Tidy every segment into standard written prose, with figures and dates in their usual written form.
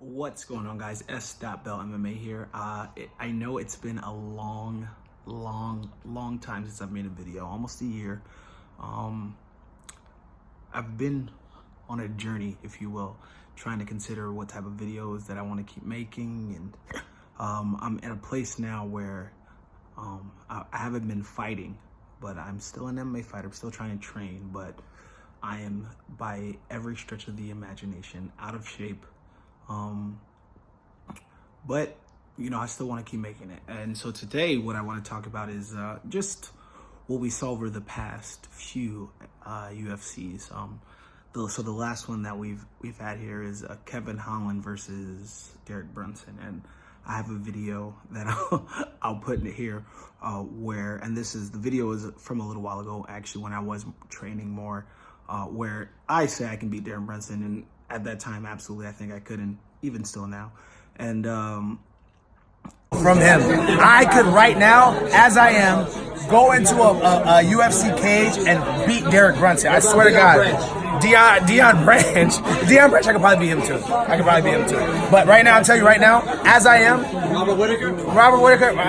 What's going on, guys? Sdotbell MMA here. I know it's been a long time since I've made a video, almost a year. I've been on a journey, if you will, trying to consider what type of videos that I want to keep making, and I'm at a place now where I haven't been fighting, but I'm still an MMA fighter. I'm still trying to train, but I am, by every stretch of the imagination, out of shape. But you know, I still want to keep making it. And so today what I want to talk about is just what we saw over the past few UFCs. So the last one that we've had here is Kevin Holland versus Dereck Brunson, and I have a video that I'll put in here where, and the video is from a little while ago, actually, when I was training more, where I say I can beat Dereck Brunson, and at that time, absolutely, I think I could, and even still now. And from him, I could right now, as I am, go into a UFC cage and beat Dereck Brunson. I swear to God. Deion Branch, I could probably beat him too. But right now, I'm telling you right now, as I am, Robert Whitaker,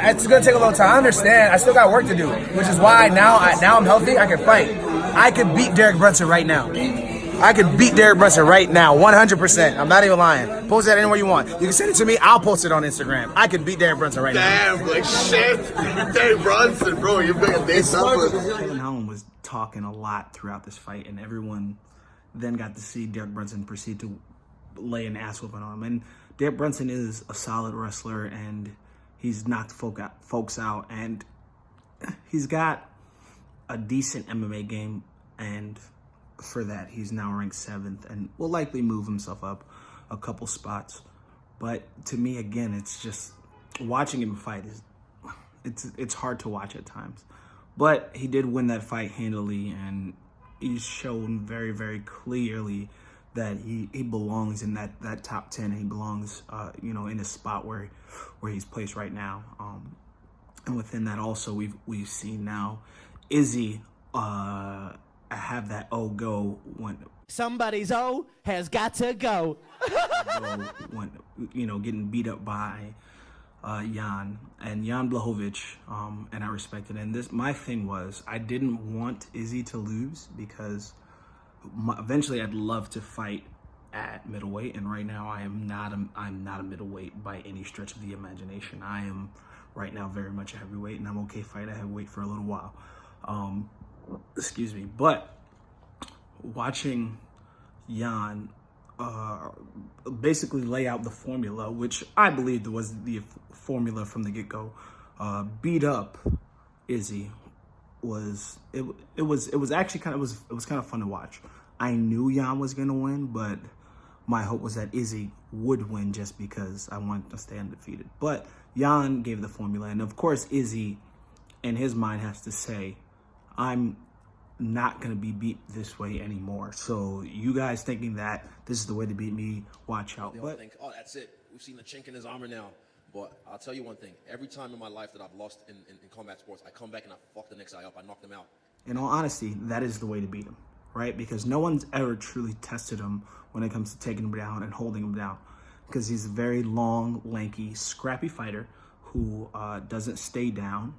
it's gonna take a little time. I understand. I still got work to do, which is why now I'm healthy. I can fight. I could beat Dereck Brunson right now. I could beat Dereck Brunson right now, 100%. I'm not even lying. Post that anywhere you want. You can send it to me. I'll post it on Instagram. I could beat Dereck Brunson right now. Damn, like shit. Dereck Brunson, bro. You're bringing this up. Kevin Holland was talking a lot throughout this fight, and everyone then got to see Dereck Brunson proceed to lay an ass whooping on him. And Dereck Brunson is a solid wrestler, and he's knocked folks out, and he's got a decent MMA game, and for that, he's now ranked 7th and will likely move himself up a couple spots. But to me, again, it's just watching him fight it's hard to watch at times. But he did win that fight handily, and he's shown very clearly that he belongs in that top 10. He belongs, in a spot where he's placed right now. And within that, also we've seen now Izzy have that go when somebody's has got to go. when getting beat up by Jan Blachowicz, and I respected it. And my thing was, I didn't want Izzy to lose because eventually I'd love to fight at middleweight, and right now I'm not a middleweight by any stretch of the imagination. I am right now very much a heavyweight, and I'm okay fighting at heavyweight for a little while. Excuse me, but watching Jan basically lay out the formula, which I believed was the formula from the get-go, beat up Izzy, was actually kind of fun to watch. I knew Jan was gonna win, but my hope was that Izzy would win just because I wanted to stay undefeated. But Jan gave the formula, and of course Izzy, in his mind, has to say, I'm not going to be beat this way anymore. So you guys thinking that this is the way to beat me, watch out. They all think, oh, that's it. We've seen the chink in his armor now. But I'll tell you one thing. Every time in my life that I've lost in combat sports, I come back and I fuck the next guy up. I knock them out. In all honesty, that is the way to beat him, right? Because no one's ever truly tested him when it comes to taking him down and holding him down. Because he's a very long, lanky, scrappy fighter who doesn't stay down.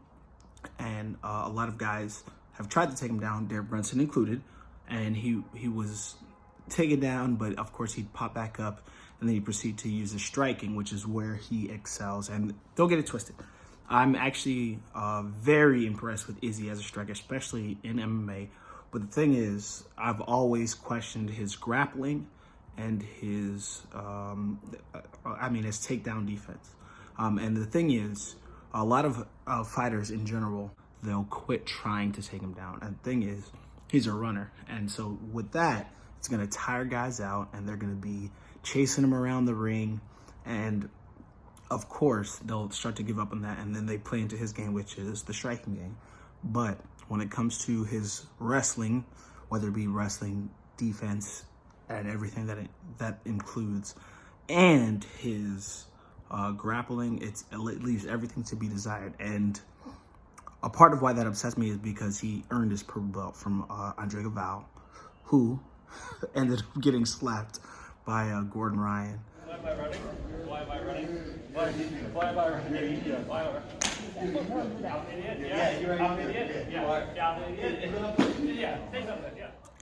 And a lot of guys have tried to take him down, Dereck Brunson included, and he was taken down, but of course he'd pop back up, and then he'd proceed to use his striking, which is where he excels. And don't get it twisted, I'm actually very impressed with Izzy as a striker, especially in MMA. But the thing is, I've always questioned his grappling and his takedown defense. And the thing is, a lot of fighters in general, they'll quit trying to take him down. And the thing is, he's a runner. And so with that, it's going to tire guys out, and they're going to be chasing him around the ring. And of course, they'll start to give up on that. And then they play into his game, which is the striking game. But when it comes to his wrestling, whether it be wrestling, defense, and everything that includes, and his grappling, it leaves everything to be desired. And a part of why that upsets me is because he earned his purple belt from Andre Galvao, who ended up getting slapped by Gordon Ryan.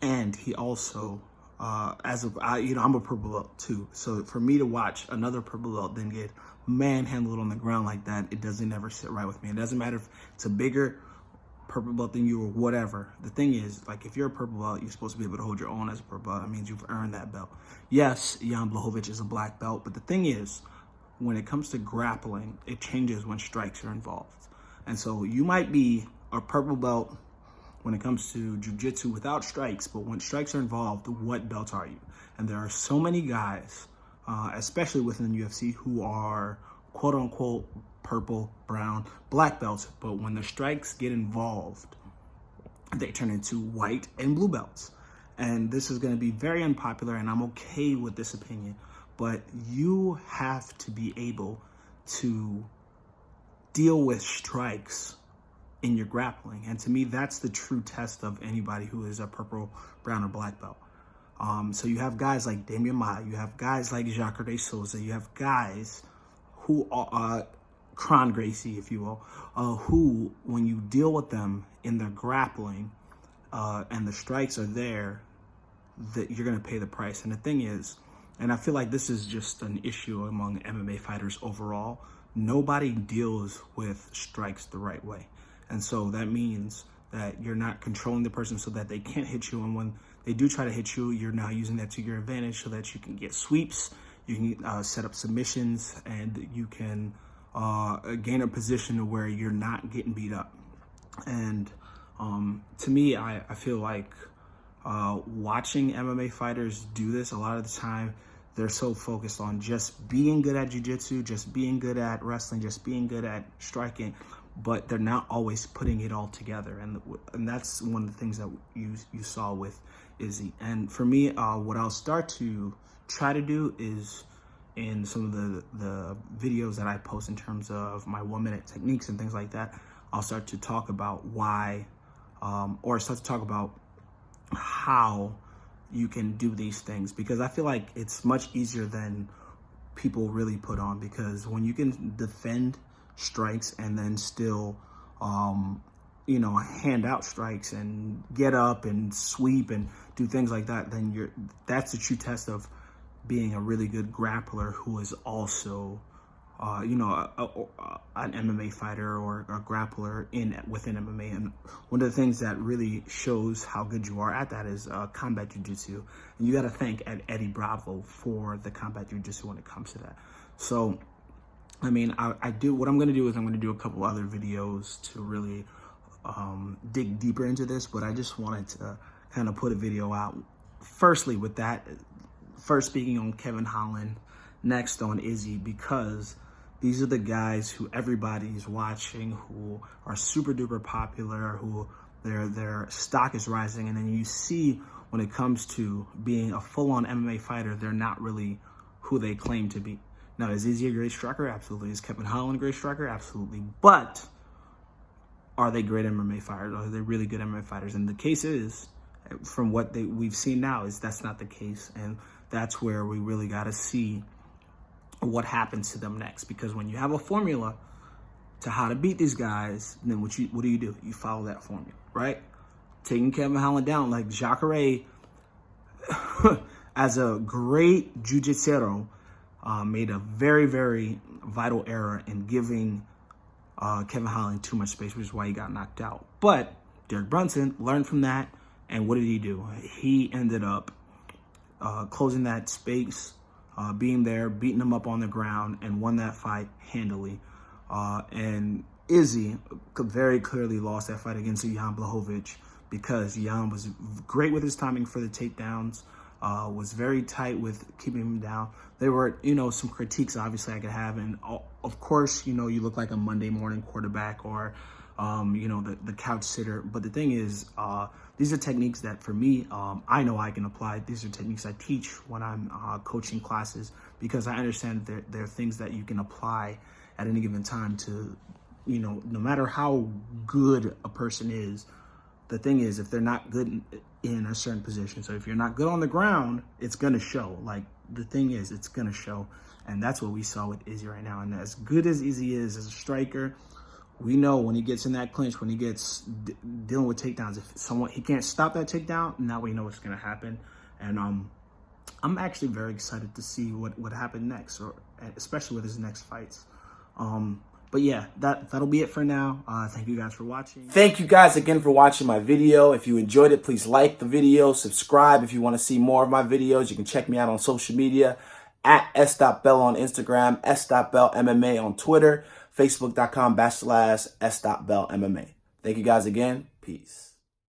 And he also, I'm a purple belt too. So for me to watch another purple belt then get manhandled on the ground like that, it doesn't ever sit right with me. It doesn't matter if it's a bigger purple belt than you or whatever. The thing is, like, if you're a purple belt, you're supposed to be able to hold your own as a purple belt. That means you've earned that belt. Yes, Jan Blachowicz is a black belt, but the thing is, when it comes to grappling, it changes when strikes are involved. And so you might be a purple belt when it comes to jiu-jitsu without strikes, but when strikes are involved, what belt are you? And there are so many guys, especially within the UFC, who are quote-unquote purple, brown, black belts, but when the strikes get involved, they turn into white and blue belts. And this is going to be very unpopular, and I'm okay with this opinion, but you have to be able to deal with strikes in your grappling. And to me, that's the true test of anybody who is a purple, brown, or black belt. So you have guys like Damian Maia, you have guys like Jacare de Souza, you have guys who are Kron Gracie, if you will, who, when you deal with them in their grappling and the strikes are there, that you're going to pay the price. And the thing is, and I feel like this is just an issue among MMA fighters overall, nobody deals with strikes the right way. And so that means that you're not controlling the person so that they can't hit you. And when they do try to hit you, you're now using that to your advantage so that you can get sweeps, you can set up submissions, and you can gain a position where you're not getting beat up. And to me, I feel like watching MMA fighters do this, a lot of the time, they're so focused on just being good at jiu-jitsu, just being good at wrestling, just being good at striking, but they're not always putting it all together. And that's one of the things that you saw with Izzy. And for me, what I'll start to try to do is, in some of the videos that I post in terms of my 1-minute techniques and things like that, I'll start to talk about why, or start to talk about how you can do these things, because I feel like it's much easier than people really put on. Because when you can defend strikes and then still hand out strikes and get up and sweep and do things like that, then that's the true test of being a really good grappler who is also an MMA fighter or a grappler within MMA. And one of the things that really shows how good you are at that is combat jiu-jitsu. And you got to thank Eddie Bravo for the combat jiu-jitsu when it comes to that. So, I mean, what I'm going to do is I'm going to do a couple other videos to really dig deeper into this, but I just wanted to kind of put a video out. Firstly, with that, first speaking on Kevin Holland, next on Izzy, because these are the guys who everybody's watching, who are super duper popular, who their stock is rising. And then you see when it comes to being a full-on MMA fighter, they're not really who they claim to be. Now, is Izzy a great striker? Absolutely. Is Kevin Holland a great striker? Absolutely. But are they great MMA fighters? Are they really good MMA fighters? And the case is, from what we've seen now, is that's not the case. And that's where we really got to see what happens to them next. Because when you have a formula to how to beat these guys, then what do? You follow that formula, right? Taking Kevin Holland down, like Jacare, as a great jiu-jitsu, made a very, very vital error in giving Kevin Holland too much space, which is why he got knocked out. But Dereck Brunson learned from that, and what did he do? He ended up closing that space, being there, beating him up on the ground, and won that fight handily. And Izzy very clearly lost that fight against Jan Blachowicz, because Jan was great with his timing for the takedowns, was very tight with keeping him down. There were, some critiques obviously I could have. And of course, you look like a Monday morning quarterback or, the couch sitter. But the thing is, these are techniques that for me, I know I can apply. These are techniques I teach when I'm coaching classes, because I understand that there are things that you can apply at any given time to, no matter how good a person is, the thing is, if they're not good in a certain position, so if you're not good on the ground, it's going to show. Like the thing is, it's gonna show, and that's what we saw with Izzy right now. And as good as Izzy is as a striker, we know when he gets in that clinch, when he gets dealing with takedowns, if he can't stop that takedown, now we know what's gonna happen. And I'm actually very excited to see what happened next, or especially with his next fights. But yeah, that'll be it for now. Thank you guys for watching. Thank you guys again for watching my video. If you enjoyed it, please like the video, subscribe. If you want to see more of my videos, you can check me out on social media at Sdotbell on Instagram, Sdotbell MMA on Twitter, Facebook.com/Sdotbell MMA. Thank you guys again. Peace.